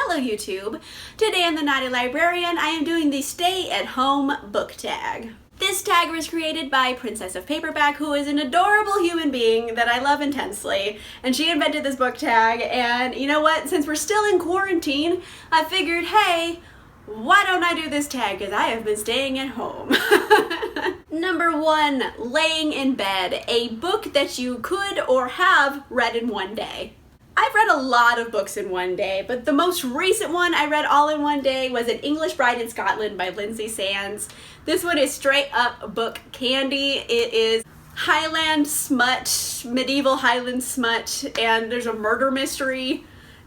Hello YouTube! Today on the Naughty Librarian, I am doing the Stay at Home book tag. This tag was created by Princess of Paperback, who is an adorable human being that I love intensely, and she invented this book tag, and you know what, since we're still in quarantine, I figured, hey, why don't I do this tag, because I have been staying at home. Number 1, Laying in Bed, a book that you could or have read in one day. I've read a lot of books in one day, but the most recent one I read all in one day was An English Bride in Scotland by Lindsay Sands. This one is straight up book candy. It is Highland smut, medieval Highland smut, and there's a murder mystery,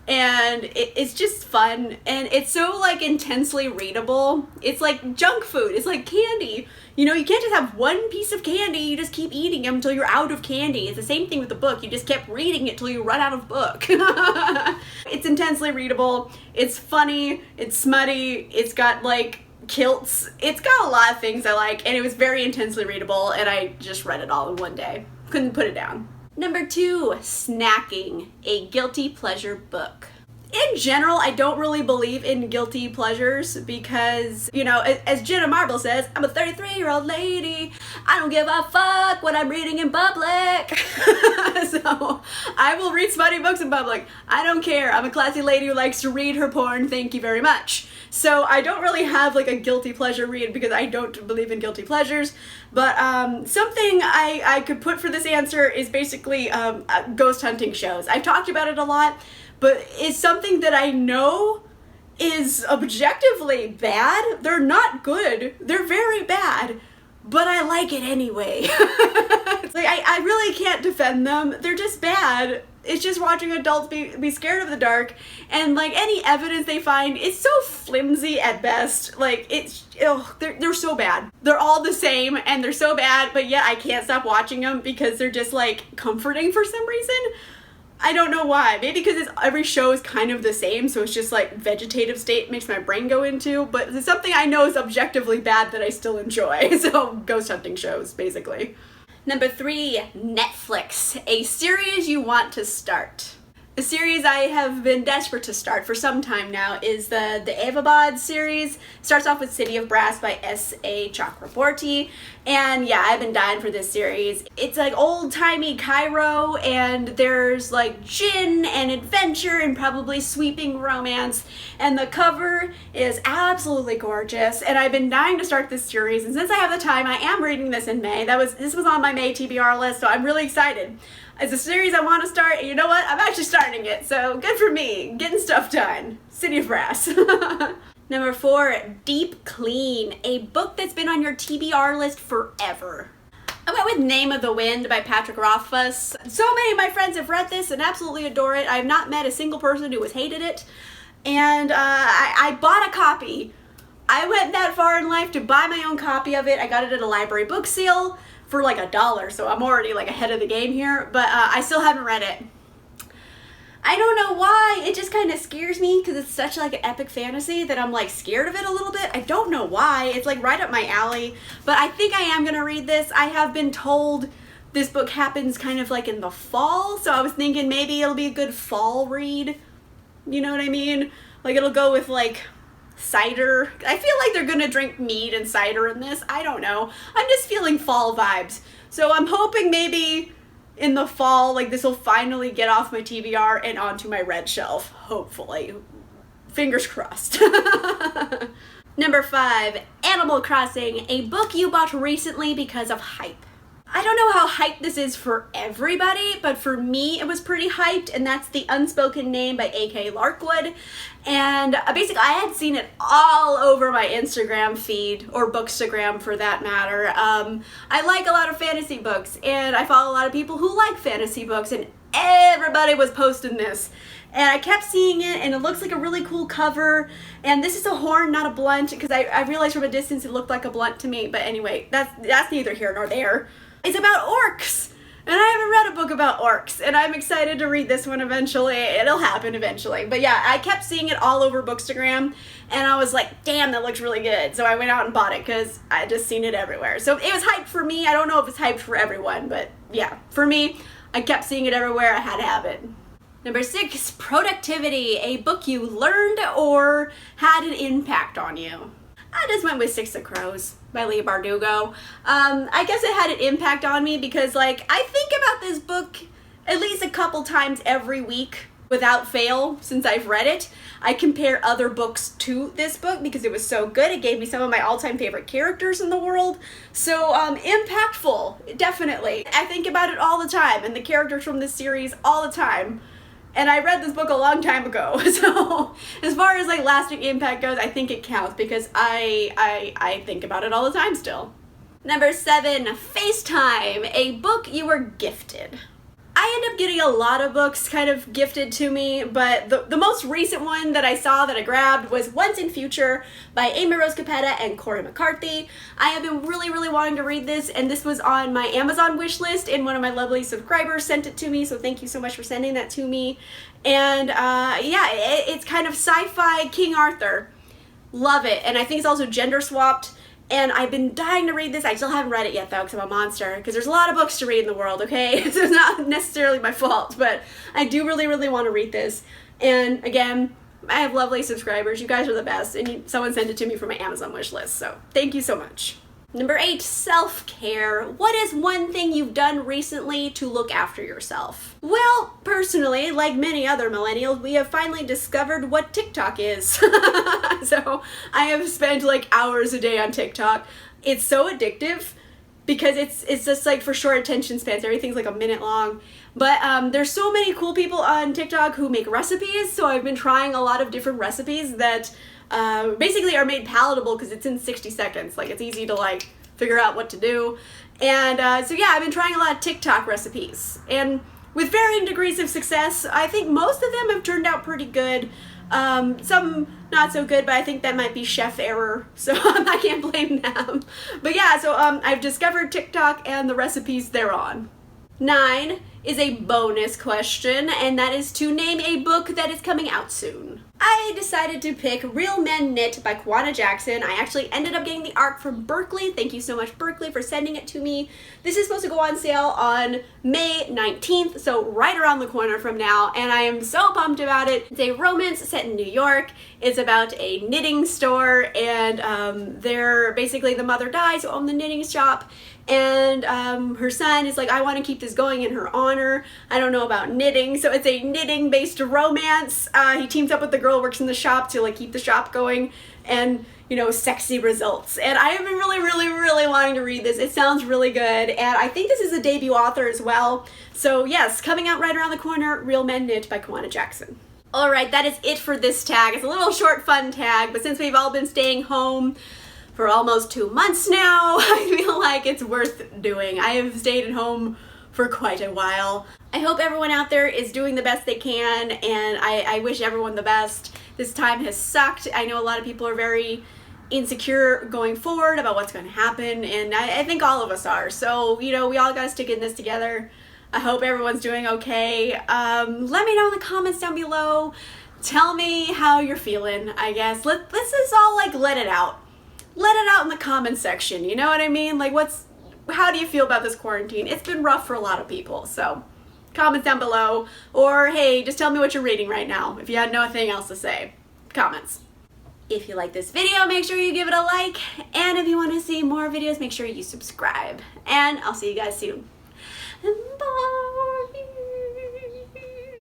and it's just fun, and it's so like intensely readable. It's like junk food, it's like candy. You know, you can't just have one piece of candy, you just keep eating them until you're out of candy. It's the same thing with the book, you just kept reading it till you run out of book. It's intensely readable, it's funny, it's smutty, it's got like kilts, it's got a lot of things I like, and it was very intensely readable, and I just read it all in one day. Couldn't put it down. Number 2, Snacking, a guilty pleasure book. In general, I don't really believe in guilty pleasures because, you know, as Jenna Marble says, I'm a 33-year-old lady. I don't give a fuck what I'm reading in public. So I will read smutty books in public. I don't care. I'm a classy lady who likes to read her porn. Thank you very much. So I don't really have like a guilty pleasure read because I don't believe in guilty pleasures. But something I could put for this answer is basically ghost hunting shows. I've talked about it a lot, but it's something that I know is objectively bad. They're not good. They're very bad, but I like it anyway. It's like I really can't defend them. They're just bad. It's just watching adults be scared of the dark, and like any evidence they find, it's so flimsy at best. Like they're so bad. They're all the same and they're so bad, but yet I can't stop watching them because they're just like comforting for some reason. I don't know why. Maybe because every show is kind of the same, so it's just like vegetative state makes my brain go into, but it's something I know is objectively bad that I still enjoy. So ghost hunting shows, basically. Number 3, Netflix, a series you want to start. A series I have been desperate to start for some time now is the Avabad series. Starts off with City of Brass by S.A. Chakraborty, and yeah, I've been dying for this series. It's like old-timey Cairo, and there's like gin and adventure and probably sweeping romance, and the cover is absolutely gorgeous, and I've been dying to start this series, and since I have the time, I am reading this in May. This was on my May TBR list, so I'm really excited. It's a series I want to start, and you know what? I'm actually starting it, so good for me. Getting stuff done. City of Brass. Number 4, Deep Clean, a book that's been on your TBR list forever. I went with Name of the Wind by Patrick Rothfuss. So many of my friends have read this and absolutely adore it. I have not met a single person who has hated it, and I bought a copy. I went that far in life to buy my own copy of it. I got it at a library book sale for like $1, so I'm already like ahead of the game here, but I still haven't read it. I don't know why, it just kind of scares me because it's such like an epic fantasy that I'm like scared of it a little bit. I don't know why, it's like right up my alley, but I think I am gonna read this. I have been told this book happens kind of like in the fall, so I was thinking maybe it'll be a good fall read, you know what I mean? Like it'll go with like cider. I feel like they're gonna drink mead and cider in this. I don't know. I'm just feeling fall vibes. So I'm hoping maybe in the fall, like this will finally get off my TBR and onto my red shelf. Hopefully. Fingers crossed. Number 5, Animal Crossing, a book you bought recently because of hype. I don't know how hyped this is for everybody, but for me it was pretty hyped, and that's The Unspoken Name by A.K. Larkwood. And basically I had seen it all over my Instagram feed, or Bookstagram for that matter. I like a lot of fantasy books, and I follow a lot of people who like fantasy books, and everybody was posting this. And I kept seeing it, and it looks like a really cool cover, and this is a horn, not a blunt, because I realized from a distance it looked like a blunt to me, but anyway, that's neither here nor there. It's about orcs, and I haven't read a book about orcs, and I'm excited to read this one eventually. It'll happen eventually. But yeah, I kept seeing it all over Bookstagram, and I was like, damn, that looks really good. So I went out and bought it because I just seen it everywhere. So it was hyped for me. I don't know if it's hyped for everyone, but yeah, for me, I kept seeing it everywhere. I had to have it. Number 6, productivity, a book you learned or had an impact on you. I just went with Six of Crows by Leigh Bardugo. I guess it had an impact on me because, like, I think about this book at least a couple times every week without fail since I've read it. I compare other books to this book because it was so good. It gave me some of my all-time favorite characters in the world. So, impactful, definitely. I think about it all the time and the characters from this series all the time. And I read this book a long time ago, so as far as like lasting impact goes, I think it counts because I think about it all the time still. Number 7, Facetime, a book you were gifted. I end up getting a lot of books kind of gifted to me, but the most recent one that I saw that I grabbed was Once and Future by Amy Rose Capetta and Corey McCarthy. I have been really wanting to read this, and this was on my Amazon wish list, and one of my lovely subscribers sent it to me, so thank you so much for sending that to me. And yeah, it's kind of sci-fi King Arthur. Love it, and I think it's also gender swapped. And I've been dying to read this. I still haven't read it yet, though, because I'm a monster. Because there's a lot of books to read in the world, okay? So it's not necessarily my fault, but I do really want to read this. And again, I have lovely subscribers. You guys are the best. And someone sent it to me from my Amazon wish list, so thank you so much. Number 8, self-care. What is one thing you've done recently to look after yourself? Well, personally, like many other millennials, we have finally discovered what TikTok is. So I have spent like hours a day on TikTok. It's so addictive because it's just like for short attention spans. Everything's like a minute long. But there's so many cool people on TikTok who make recipes, so I've been trying a lot of different recipes that basically are made palatable because it's in 60 seconds. Like, it's easy to like figure out what to do. And so yeah, I've been trying a lot of TikTok recipes, and with varying degrees of success. I think most of them have turned out pretty good. Some not so good, but I think that might be chef error, so I can't blame them. But yeah, so I've discovered TikTok and the recipes thereon. 9 is a bonus question, and that is to name a book that is coming out soon. I decided to pick Real Men Knit by Kwana Jackson. I actually ended up getting the art from Berkeley. Thank you so much, Berkeley, for sending it to me. This is supposed to go on sale on May 19th, so right around the corner from now, and I am so pumped about it. It's a romance set in New York. It's about a knitting store, and they're basically, the mother dies who owned the knitting shop, and her son is like, I want to keep this going in her honor. I don't know about knitting, so it's a knitting-based romance. He teams up with the girl who works in the shop to like keep the shop going, and you know, sexy results. And I have been really wanting to read this. It sounds really good, and I think this is a debut author as well. So yes, coming out right around the corner, Real Men Knit by Kwana Jackson. Alright, that is it for this tag. It's a little short, fun tag, but since we've all been staying home for almost 2 months now, I feel like it's worth doing. I have stayed at home for quite a while. I hope everyone out there is doing the best they can, and I wish everyone the best. This time has sucked. I know a lot of people are very insecure going forward about what's going to happen, and I think all of us are. So, you know, we all got to stick in this together. I hope everyone's doing okay. Let me know in the comments down below. Tell me how you're feeling, I guess. Let's just all like let it out. Let it out in the comments section, you know what I mean? Like, how do you feel about this quarantine? It's been rough for a lot of people, so comments down below. Or hey, just tell me what you're reading right now if you had nothing else to say. Comments. If you like this video, make sure you give it a like, and if you want to see more videos, make sure you subscribe. And I'll see you guys soon. Bye!